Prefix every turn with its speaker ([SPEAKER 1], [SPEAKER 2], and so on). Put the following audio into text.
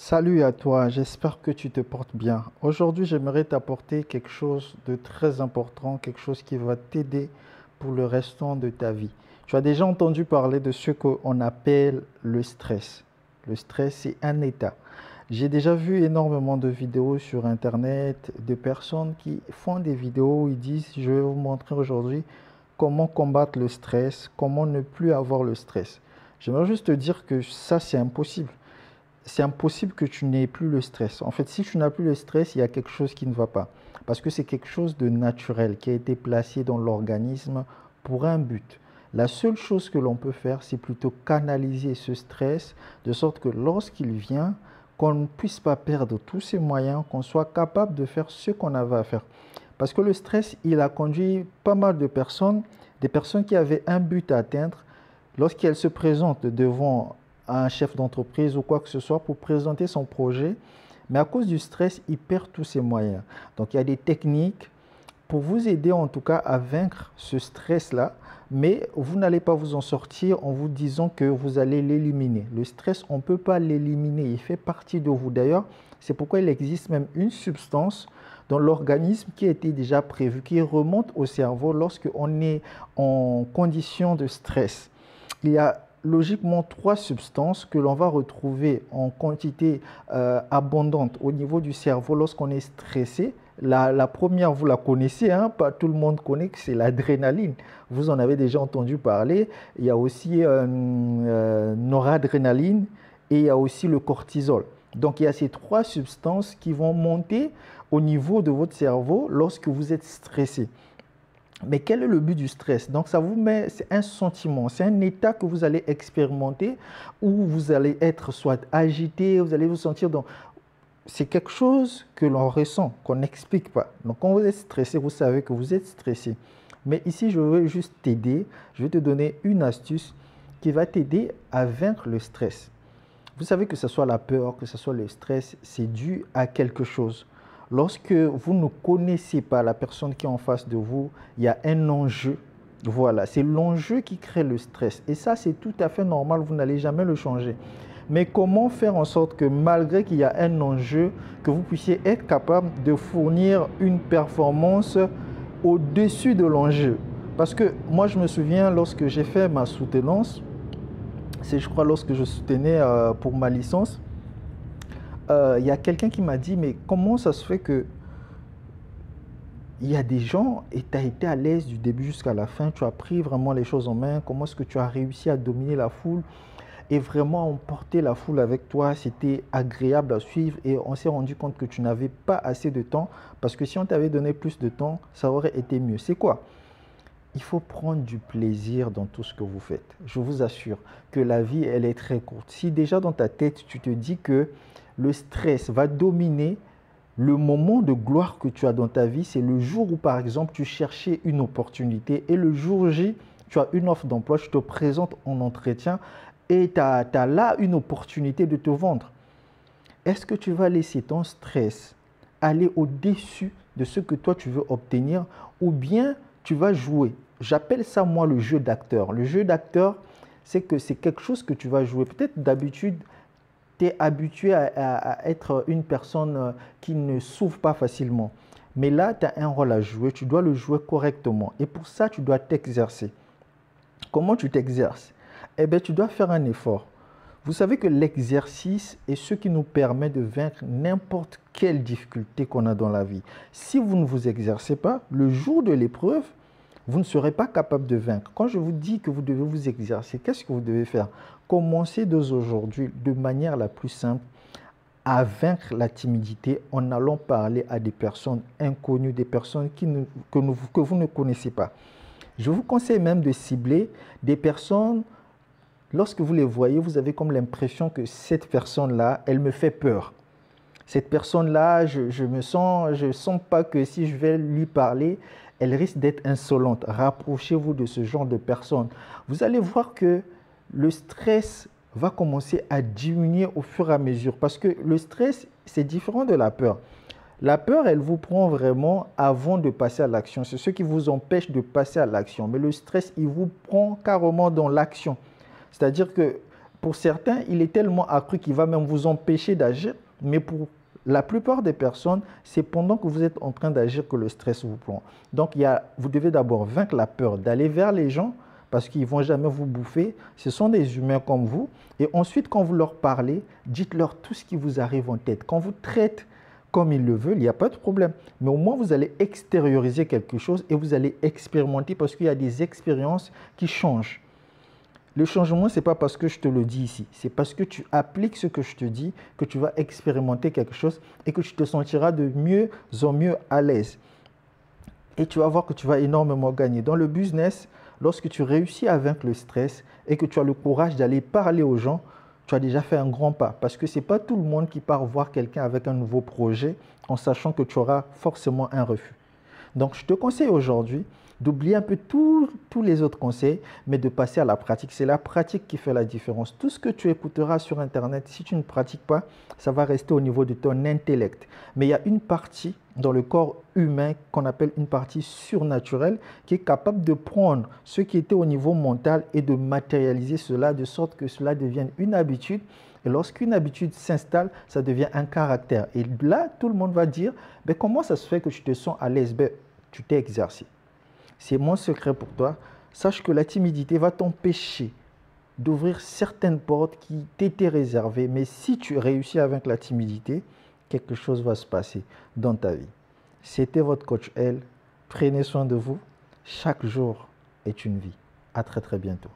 [SPEAKER 1] Salut à toi, j'espère que tu te portes bien. Aujourd'hui, j'aimerais t'apporter quelque chose de très important, quelque chose qui va t'aider pour le restant de ta vie. Tu as déjà entendu parler de ce qu'on appelle le stress. Le stress, c'est un état. J'ai déjà vu énormément de vidéos sur Internet de personnes qui font des vidéos où ils disent, je vais vous montrer aujourd'hui comment combattre le stress, comment ne plus avoir le stress. J'aimerais juste te dire que ça, c'est impossible. C'est impossible que tu n'aies plus le stress. En fait, si tu n'as plus le stress, il y a quelque chose qui ne va pas. Parce que c'est quelque chose de naturel qui a été placé dans l'organisme pour un but. La seule chose que l'on peut faire, c'est plutôt canaliser ce stress de sorte que lorsqu'il vient, qu'on ne puisse pas perdre tous ses moyens, qu'on soit capable de faire ce qu'on avait à faire. Parce que le stress, il a conduit pas mal de personnes, des personnes qui avaient un but à atteindre, lorsqu'elles se présentent devant un chef d'entreprise ou quoi que ce soit pour présenter son projet, mais à cause du stress, il perd tous ses moyens. Donc il y a des techniques pour vous aider en tout cas à vaincre ce stress-là, mais vous n'allez pas vous en sortir en vous disant que vous allez l'éliminer. Le stress, on ne peut pas l'éliminer, il fait partie de vous. D'ailleurs, c'est pourquoi il existe même une substance dans l'organisme qui a été déjà prévue, qui remonte au cerveau lorsque on est en condition de stress. Il y a logiquement trois substances que l'on va retrouver en quantité abondante au niveau du cerveau lorsqu'on est stressé. La première, vous la connaissez, hein, pas tout le monde connaît que c'est l'adrénaline. Vous en avez déjà entendu parler. Il y a aussi noradrénaline et il y a aussi le cortisol. Donc il y a ces trois substances qui vont monter au niveau de votre cerveau lorsque vous êtes stressé. Mais quel est le but du stress? Donc, ça vous met, c'est un sentiment, c'est un état que vous allez expérimenter où vous allez être soit agité, vous allez vous sentir dans... C'est quelque chose que l'on ressent, qu'on n'explique pas. Donc, quand vous êtes stressé, vous savez que vous êtes stressé. Mais ici, je veux juste t'aider, je vais te donner une astuce qui va t'aider à vaincre le stress. Vous savez que ce soit la peur, que ce soit le stress, c'est dû à quelque chose. Lorsque vous ne connaissez pas la personne qui est en face de vous, il y a un enjeu. Voilà, c'est l'enjeu qui crée le stress. Et ça, c'est tout à fait normal, vous n'allez jamais le changer. Mais comment faire en sorte que malgré qu'il y a un enjeu, que vous puissiez être capable de fournir une performance au-dessus de l'enjeu? Parce que moi, je me souviens, lorsque j'ai fait ma soutenance, c'est je crois lorsque je soutenais pour ma licence, il y a quelqu'un qui m'a dit, mais comment ça se fait que il y a des gens et tu as été à l'aise du début jusqu'à la fin, tu as pris vraiment les choses en main, comment est-ce que tu as réussi à dominer la foule et vraiment emporter la foule avec toi, c'était agréable à suivre et on s'est rendu compte que tu n'avais pas assez de temps parce que si on t'avait donné plus de temps, ça aurait été mieux. C'est quoi? Il faut prendre du plaisir dans tout ce que vous faites. Je vous assure que la vie, elle est très courte. Si déjà dans ta tête, tu te dis que le stress va dominer, le moment de gloire que tu as dans ta vie, c'est le jour où, par exemple, tu cherchais une opportunité et le jour J, tu as une offre d'emploi, je te présente en entretien et tu as là une opportunité de te vendre. Est-ce que tu vas laisser ton stress aller au-dessus de ce que toi tu veux obtenir ou bien tu vas jouer? J'appelle ça moi le jeu d'acteur. Le jeu d'acteur, c'est que c'est quelque chose que tu vas jouer. Peut-être d'habitude, tu es habitué à être une personne qui ne souffre pas facilement. Mais là, tu as un rôle à jouer, tu dois le jouer correctement. Et pour ça, tu dois t'exercer. Comment tu t'exerces? Eh bien, tu dois faire un effort. Vous savez que l'exercice est ce qui nous permet de vaincre n'importe quelle difficulté qu'on a dans la vie. Si vous ne vous exercez pas, le jour de l'épreuve, vous ne serez pas capable de vaincre. Quand je vous dis que vous devez vous exercer, qu'est-ce que vous devez faire? Commencez dès aujourd'hui de manière la plus simple à vaincre la timidité en allant parler à des personnes inconnues, des personnes que vous ne connaissez pas. Je vous conseille même de cibler des personnes. Lorsque vous les voyez, vous avez comme l'impression que cette personne-là, elle me fait peur. Cette personne-là, je sens pas que si je vais lui parler, elle risque d'être insolente. Rapprochez-vous de ce genre de personnes. Vous allez voir que le stress va commencer à diminuer au fur et à mesure parce que le stress, c'est différent de la peur. La peur, elle vous prend vraiment avant de passer à l'action. C'est ce qui vous empêche de passer à l'action. Mais le stress, il vous prend carrément dans l'action. C'est-à-dire que Pour certains, il est tellement accru qu'il va même vous empêcher d'agir, mais pour la plupart des personnes, c'est pendant que vous êtes en train d'agir que le stress vous prend. Donc, vous devez d'abord vaincre la peur d'aller vers les gens parce qu'ils ne vont jamais vous bouffer. Ce sont des humains comme vous. Et ensuite, quand vous leur parlez, dites-leur tout ce qui vous arrive en tête. Quand vous traitez comme ils le veulent, il n'y a pas de problème. Mais au moins, vous allez extérioriser quelque chose et vous allez expérimenter parce qu'il y a des expériences qui changent. Le changement, ce n'est pas parce que je te le dis ici, c'est parce que tu appliques ce que je te dis que tu vas expérimenter quelque chose et que tu te sentiras de mieux en mieux à l'aise. Et tu vas voir que tu vas énormément gagner. Dans le business, lorsque tu réussis à vaincre le stress et que tu as le courage d'aller parler aux gens, tu as déjà fait un grand pas. Parce que ce n'est pas tout le monde qui part voir quelqu'un avec un nouveau projet en sachant que tu auras forcément un refus. Donc, je te conseille aujourd'hui d'oublier un peu tous les autres conseils, mais de passer à la pratique. C'est la pratique qui fait la différence. Tout ce que tu écouteras sur Internet, si tu ne pratiques pas, ça va rester au niveau de ton intellect. Mais il y a une partie dans le corps humain qu'on appelle une partie surnaturelle qui est capable de prendre ce qui était au niveau mental et de matérialiser cela de sorte que cela devienne une habitude. Et lorsqu'une habitude s'installe, ça devient un caractère. Et là, tout le monde va dire, ben, comment ça se fait que tu te sens à l'aise? Ben, tu t'es exercé. C'est mon secret pour toi. Sache que la timidité va t'empêcher d'ouvrir certaines portes qui t'étaient réservées. Mais si tu réussis avec la timidité, quelque chose va se passer dans ta vie. C'était votre coach L. Prenez soin de vous. Chaque jour est une vie. À très très bientôt.